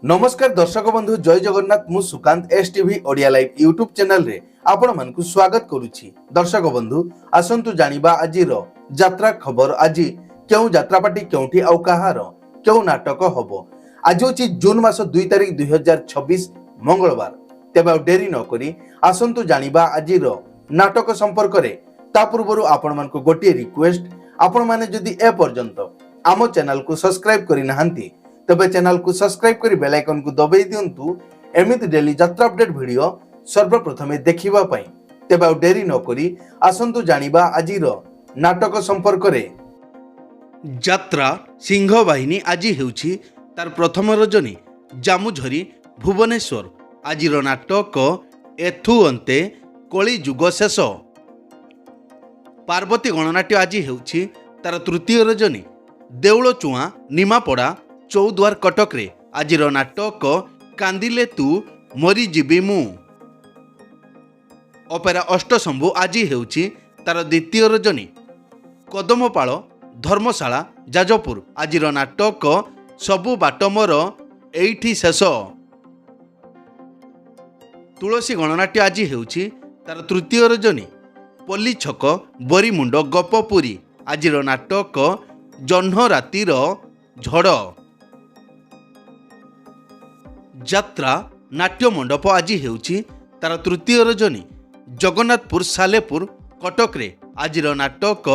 नमस्कार दर्शक बंधु जय जगन्नाथ मु Sukant S TV Odia live YouTube channel रे आपण मानकु स्वागत करूछि। दर्शक बंधु आसंतु जानिबा आजिर यात्रा खबर। आज केउ यात्रापाटी केउठी आउ कहार केउ नाटक हबो। आज होछि जून मास 2 तारिख 2026 मंगलवार। तेबे डेरी न करी आसंतु जानिबा आजिर नाटक संपर्क रे। ता पूर्वरु आपण मानकु गोटिए रिक्वेस्ट, आपण माने जदि ए पर्यंत आम चैनल को सब्सक्राइब करि नाहंती तबे चैनल को सब्सक्राइब करी बेल आइकन को दबाई दियंतु एमिति डेली यात्रा अपडेट वीडियो सर्वप्रथमे देखिबा पई। तेबे डेरी न करी आसंतु जानिबा आजिर नाटक संपर्क रे। यात्रा सिंह बाहिनी आज हेउछि तार प्रथम रजनी जामुझरी भुवनेश्वर। आजिर नाटक एथु अंते कली जुग शेष। पार्वती गणनाट्य आज हेउछि तार तृतीय रजनी देउल चुआ निमापड़ा चौद्वार कटक रे। आजिर नाटक कांदिले तू मरी जीवी मु। अपेरा अष्टशंभु आज हेउछि तार द्वितीय रजनी कदमपाଳ धर्मशाला जाजपुर। आजिर नाटक सबु बाट मोर एइठी शेष। तुलसी गणनाट्य आज हेउछि तार तृतीय रजनी पल्ली छक बरीमुंड गपपुरी। आजिर नाटक जह्न रातिर झड़। यात्रा नाट्य मंडप आज हेउछि तार तृतीय रजनी जगन्नाथपुर सालेपुर कटक रे। आजिर नाटक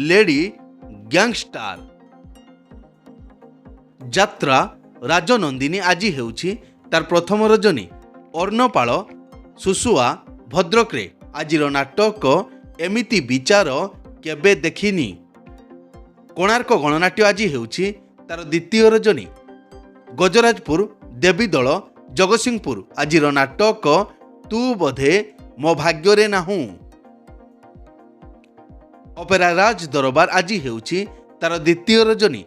लेडी गैंगस्टार। यात्रा राजनंदिनी आज हेउछि तार प्रथम रजनी अर्णपाଳ सुसुआ भद्रक रे। आजिर नाटक एमिति विचार केबे देखिनी। कोणार्क गणनाट्य आज हेउछि तार द्वितीय रजनी गजराजपुर देवीदल जगतसिंहपुर। आजिर नाटक तू बोधे मो भाग्य नाहू। अपेरा राज दरबार आज हेउछि तार द्वितीय रजनी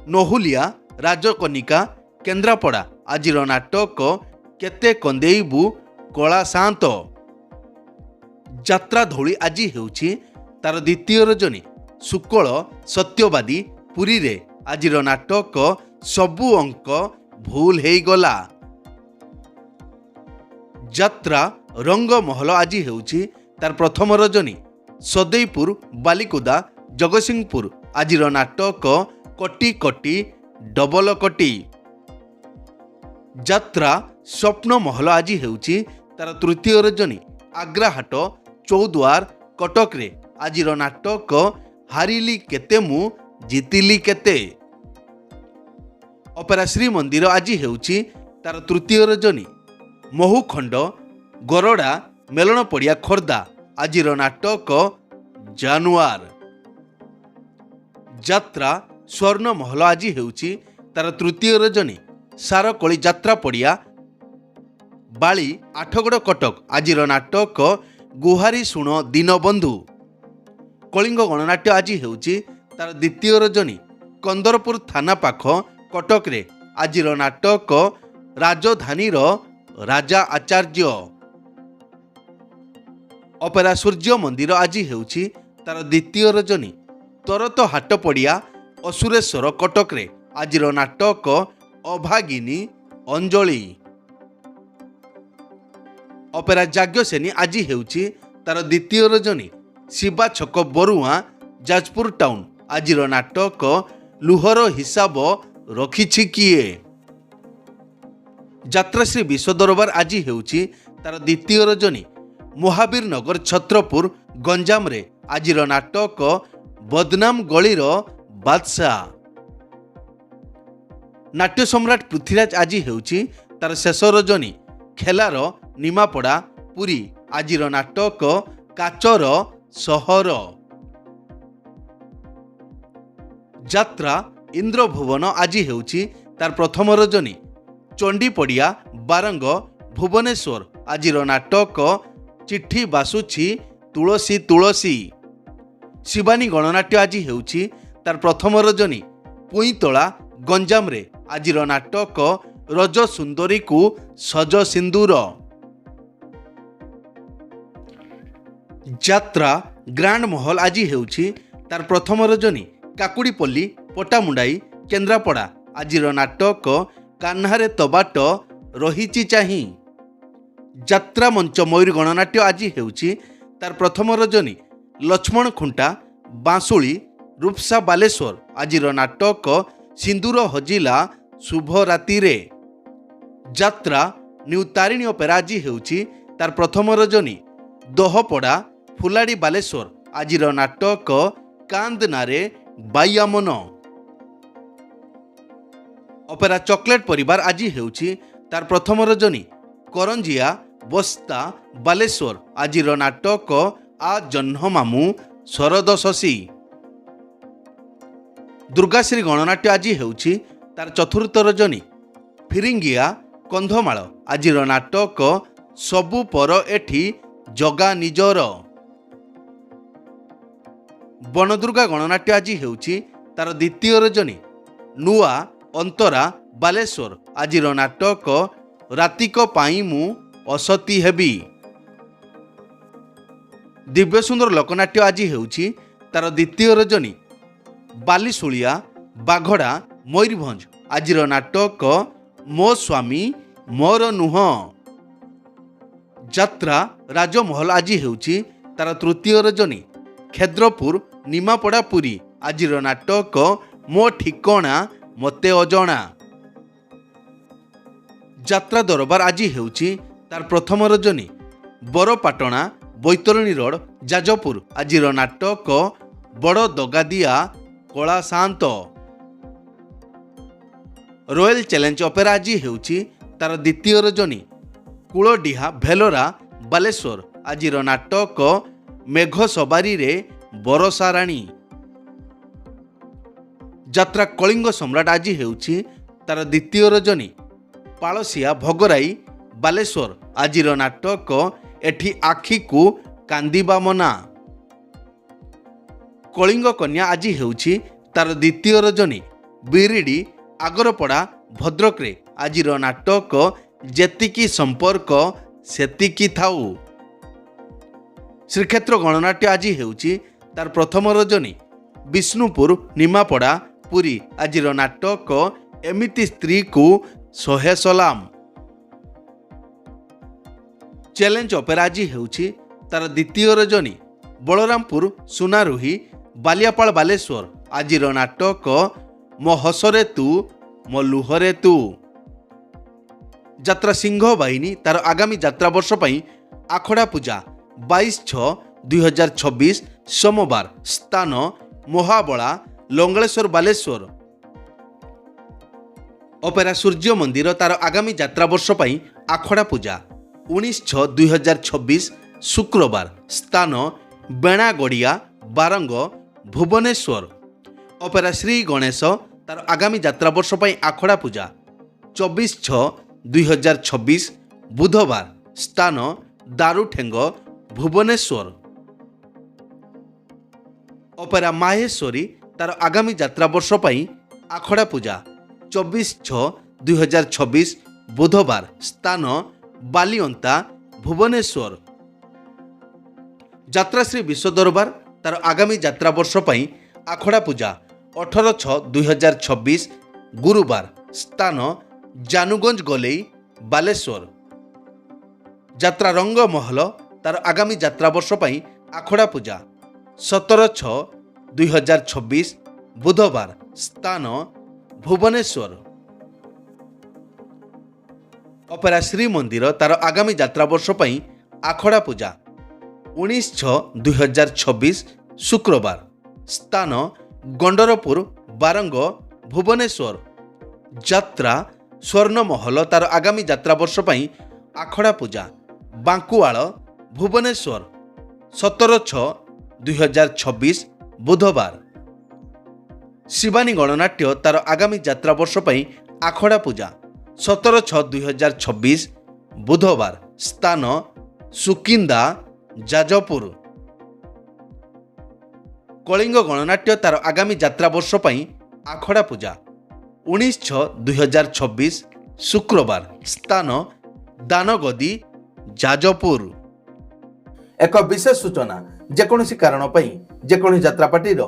नहुलिया राजकनिका केन्द्रापड़ा। आजिर नाटक केते कंदेइबु कला शांत। यात्रा धौली आज हेउछि तार द्वितीय रजनी शुक्ल सत्यवादी पुरी रे। आजिर नाटक सबु अंक भूल हेई गला। यात्रा रंगमहल आज हेउछि तार प्रथम रजनी सदैपुर बालिकुदा जगतसिंहपुर। आजिर नाटक कटी कटी डबल कटी। यात्रा स्वप्न महल आज हेउछि तार तृतीय रजनी आग्राहाट चौद्वार कटक रे। आजिर नाटक हारिली केते मु जीतिली केते। अपेरा श्री मंदिर आज हेउछि तार तृतीय रजनी महुखंड गरडा मेलन पड़िया खोर्धा। आजिर नाटक जानुआर। यात्रा स्वर्ण महल आज हेउछि तार तृतीय रजनी सारकली यात्रा पड़िया बाली आठगड़ कटक। आजिर नाटक गुहारी शुण दीनबंधु। कलिंग गणनाट्य आज हेउछि तार द्वितीय रजनी कंदरपुर थाना पाख कटक रे। आजिर नाटक राजधानी राजा आचार्य। अपेरा सूर्य मंदिर आज हेउछि तार द्वितीय रजनी तरत हाट पड़िया असुरेश्वर कटक रे। आजिर नाटक अभागिनी अंजलि। अपेरा जाग्यसेनी आज हेउछि तार द्वितीय रजनी शिवा छक बरुआ जाजपुर टाउन। आजिर नाटक लुहर हिसाब रखिछि किए। यात्राश्री विश्व दरबार आज हेउछि तार द्वितीय रजनी महावीर नगर छत्रपुर गंजाम रे। आजिर नाटक बदनाम गलीर बादशाह। नाट्य सम्राट पृथ्वीराज आज हेउछि तार शेष रजनी खेलार निमापड़ा पुरी। आजिर नाटक काचर सहर। यात्रा इंद्रभुवन आज हेउछि तार प्रथम रजनी चंडीपड़िया बारंग भुवनेश्वर। आजिर नाटक चिट्ठी बासुछि तुलसी तुलसी। शिवानी गणनाट्य आज हेउछि तार प्रथम रजनी पुईतला गंजाम रे। आजिर नाटक रज सुंदरी को सज सिंदूर। यात्रा ग्रांड महल आज हेउछि तार प्रथम रजनी काकुड़ीपल्ली पटामुंडाई केन्द्रापड़ा। आजिर नाटक କାହ୍ନାରେ ତ ବାଟ ରହିଛି ଚାହିଁ। ଯାତ୍ରା ମଞ୍ଚ ମୟୂରୀ ଗଣନାଟ୍ୟ ଆଜି ହେଉଛି ତାର ପ୍ରଥମ ରଜନୀ। ଲକ୍ଷ୍ମଣ ଖୁଣ୍ଟା ବାଁଶୁଳି ରୂପସା ବାଲେଶ୍ୱର ଆଜିର ନାଟକ ସିନ୍ଦୁର ହଜିଲା ଶୁଭ ରାତିରେ। ଯାତ୍ରା ନ୍ୟୁ ତାରିଣୀ ଅପେରା ଆଜି ହେଉଛି ତାର ପ୍ରଥମ ରଜନୀ। ଦୋହପଡ଼ା ଫୁଲାଡ଼ି ବାଲେଶ୍ୱର ଆଜିର ନାଟକ କାନ୍ଦନାରେ ବାଇଆମନ। ଅପେରା ଚକୋଲେଟ ପରିବାର ଆଜି ହେଉଛି ତାର ପ୍ରଥମ ରଜନୀ। କରଞ୍ଜିଆ ବସ୍ତା ବାଲେଶ୍ୱର ଆଜିର ନାଟକ ଆ ଜହ୍ନ ମାମୁଁ ଶରଦ ଶଶୀ। ଦୁର୍ଗାଶ୍ରୀ ଗଣନାଟ୍ୟ ଆଜି ହେଉଛି ତାର ଚତୁର୍ଥ ରଜନୀ। ଫିରିଙ୍ଗିଆ କନ୍ଧମାଳ ଆଜିର ନାଟକ ସବୁ ପର ଏଠି ଜଗା ନିଜର। ବନଦୁର୍ଗା ଗଣନାଟ୍ୟ ଆଜି ହେଉଛି ତାର ଦ୍ୱିତୀୟ ରଜନୀ। ନୂଆ ଅନ୍ତରା ବାଲେଶ୍ୱର ଆଜିର ନାଟକ ରାତିକ ପାଇଁ ମୁଁ ଅସତୀ ହେବି। ଦିବ୍ୟସୁନ୍ଦର ଲୋକନାଟ୍ୟ ଆଜି ହେଉଛି ତାର ଦ୍ୱିତୀୟ ରଜନୀ। ବାଲିଶୁଳିଆ ବାଘଡ଼ା ମୟୂରଭଞ୍ଜ ଆଜିର ନାଟକ ମୋ ସ୍ୱାମୀ ମୋର ନୁହଁ। ଯାତ୍ରା ରାଜମହଲ ଆଜି ହେଉଛି ତାର ତୃତୀୟ ରଜନୀ। ଖେଦ୍ରପୁର ନିମାପଡ଼ା ପୁରୀ ଆଜିର ନାଟକ ମୋ ଠିକଣା ମୋତେ ଅଜଣା। ଯାତ୍ରା ଦରବାର ଆଜି ହେଉଛି ତାର ପ୍ରଥମ ରଜନୀ। ବରପାଟଣା ବୈତରଣୀ ରୋଡ଼ ଯାଜପୁର ଆଜିର ନାଟକ ବଡ଼ ଦଗାଦିଆ କଳା ଶାନ୍ତ। ରୟାଲ ଚ୍ୟାଲେଞ୍ଜ ଅପେରା ଆଜି ହେଉଛି ତାର ଦ୍ୱିତୀୟ ରଜନୀ। କୂଳଡିହା ଭେଲୋରା ବାଲେଶ୍ୱର ଆଜିର ନାଟକ ମେଘ ସବାରିରେ ବରଷା ରାଣୀ। ଯାତ୍ରା କଳିଙ୍ଗ ସମ୍ରାଟ ଆଜି ହେଉଛି ତାର ଦ୍ୱିତୀୟ ରଜନୀ। ପାଳସିଆ ଭୋଗରାଇ ବାଲେଶ୍ୱର ଆଜିର ନାଟକ ଏଠି ଆଖିକୁ କାନ୍ଦିବା ମନା। କଳିଙ୍ଗ କନ୍ୟା ଆଜି ହେଉଛି ତାର ଦ୍ୱିତୀୟ ରଜନୀ। ବିରିଡ଼ି ଆଗରପଡ଼ା ଭଦ୍ରକରେ ଆଜିର ନାଟକ ଯେତିକି ସମ୍ପର୍କ ସେତିକି ଥାଉ। ଶ୍ରୀକ୍ଷେତ୍ର ଗଣନାଟ୍ୟ ଆଜି ହେଉଛି ତାର ପ୍ରଥମ ରଜନୀ। ବିଷ୍ଣୁପୁର ନିମାପଡ଼ା ପୁରୀ ଆଜିର ନାଟକ ଏମିତି ସ୍ତ୍ରୀକୁ ଶହେ ସଲାମ। ଚ୍ୟାଲେଞ୍ଜ ଅପେରା ଆଜି ହେଉଛି ତାର ଦ୍ୱିତୀୟ ରଜନୀ। ବଳରାମପୁର ସୁନାରୁହି ବାଲିଆପାଳ ବାଲେଶ୍ୱର ଆଜିର ନାଟକ ମୋ ହସରେ ତୁ ମୋ ଲୁହରେ ତୁ। ଯାତ୍ରା ସିଂହ ବାହିନୀ ତାର ଆଗାମୀ ଯାତ୍ରା ବର୍ଷ ପାଇଁ ଆଖଡ଼ା ପୂଜା 22/6/2026 ସୋମବାର। ସ୍ଥାନ ମହାବଳା ଲଙ୍ଗଳେଶ୍ୱର ବାଲେଶ୍ୱର। ଅପେରା ସୂର୍ଯ୍ୟ ମନ୍ଦିର ତାର ଆଗାମୀ ଯାତ୍ରା ବର୍ଷ ପାଇଁ ଆଖଡ଼ା ପୂଜା 19/6/2026 ଶୁକ୍ରବାର। ସ୍ଥାନ ବେଣାଗଡ଼ିଆ ବାରଙ୍ଗ ଭୁବନେଶ୍ୱର। ଅପେରା ଶ୍ରୀ ଗଣେଶ ତାର ଆଗାମୀ ଯାତ୍ରା ବର୍ଷ ପାଇଁ ଆଖଡ଼ା ପୂଜା 24/6/2026 ବୁଧବାର। ସ୍ଥାନ ଦାରୁଠେଙ୍ଗ ଭୁବନେଶ୍ୱର। ଅପେରା ମାହେଶ୍ୱରୀ ତାର ଆଗାମୀ ଯାତ୍ରା ବର୍ଷ ପାଇଁ ଆଖଡ଼ା ପୂଜା 24/6/2026 ବୁଧବାର। ସ୍ଥାନ ବାଲିଅନ୍ତା ଭୁବନେଶ୍ୱର। ଯାତ୍ରାଶ୍ରୀ ବିଶ୍ୱ ଦରବାର ତାର ଆଗାମୀ ଯାତ୍ରା ବର୍ଷ ପାଇଁ ଆଖଡ଼ା ପୂଜା 18/6/2026 ଗୁରୁବାର। ସ୍ଥାନ ଜାନୁଗଞ୍ଜ ଗଲେଇ ବାଲେଶ୍ୱର। ଯାତ୍ରା ରଙ୍ଗମହଲ ତାର ଆଗାମୀ ଯାତ୍ରା ବର୍ଷ ପାଇଁ ଆଖଡ଼ା ପୂଜା 17/6/2026 ବୁଧବାର। ସ୍ଥାନ ଭୁବନେଶ୍ୱର। ଅପେରା ଶ୍ରୀମନ୍ଦିର ତାର ଆଗାମୀ ଯାତ୍ରା ବର୍ଷ ପାଇଁ ଆଖଡ଼ା ପୂଜା 19/6/2026 ଶୁକ୍ରବାର। ସ୍ଥାନ ଗଣ୍ଡରପୁର ବାରଙ୍ଗ ଭୁବନେଶ୍ୱର। ଯାତ୍ରା ସ୍ୱର୍ଣ୍ଣମହଲ ତାର ଆଗାମୀ ଯାତ୍ରା ବର୍ଷ ପାଇଁ ଆଖଡ଼ା ପୂଜା ବାଙ୍କୁଆଳ ଭୁବନେଶ୍ୱର 17/6/2026 ବୁଧବାର। ଶିବାନୀ ଗଣନାଟ୍ୟ ତାର ଆଗାମୀ ଯାତ୍ରା ବର୍ଷ ପାଇଁ ଆଖଡ଼ା ପୂଜା 17/6/2026 ବୁଧବାର। ସ୍ଥାନ ସୁକିନ୍ଦା ଯାଜପୁର। କଳିଙ୍ଗ ଗଣନାଟ୍ୟ ତାର ଆଗାମୀ ଯାତ୍ରା ବର୍ଷ ପାଇଁ ଆଖଡ଼ା ପୂଜା 19/6/2026 ଶୁକ୍ରବାର। ସ୍ଥାନ ଦାନଗଦି ଯାଜପୁର। ଏକ ବିଶେଷ ସୂଚନା, ଯେକୌଣସି କାରଣ ପାଇଁ ଯେକୌଣସି ଯାତ୍ରାପାର୍ଟିର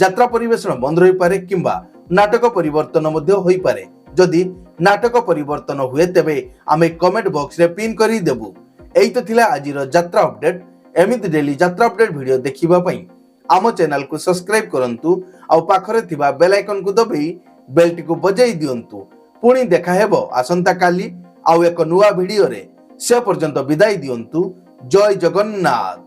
ଯାତ୍ରା ପରିବେଷଣ ବନ୍ଦ ରହିପାରେ କିମ୍ବା ନାଟକ ପରିବର୍ତ୍ତନ ମଧ୍ୟ ହୋଇପାରେ। ଯଦି नाटक परिवर्तन हुए तेबे आमे कमेंट बॉक्स रे पिन करी देबु। एई तो थिला आजिर यात्रा अपडेट। एमिति डेली यात्रा अपडेट वीडियो देखिबा पई आम चैनल को सब्सक्राइब करंतु आ पाखरे थिबा बेल आइकन को दबेई बेल टी को बजाई दियंतु। पुणी देखा हेबो आसंता काली आउ एक नुवा वीडियो रे। से पर्यंत विदाई दियंतु। जय जगन्नाथ।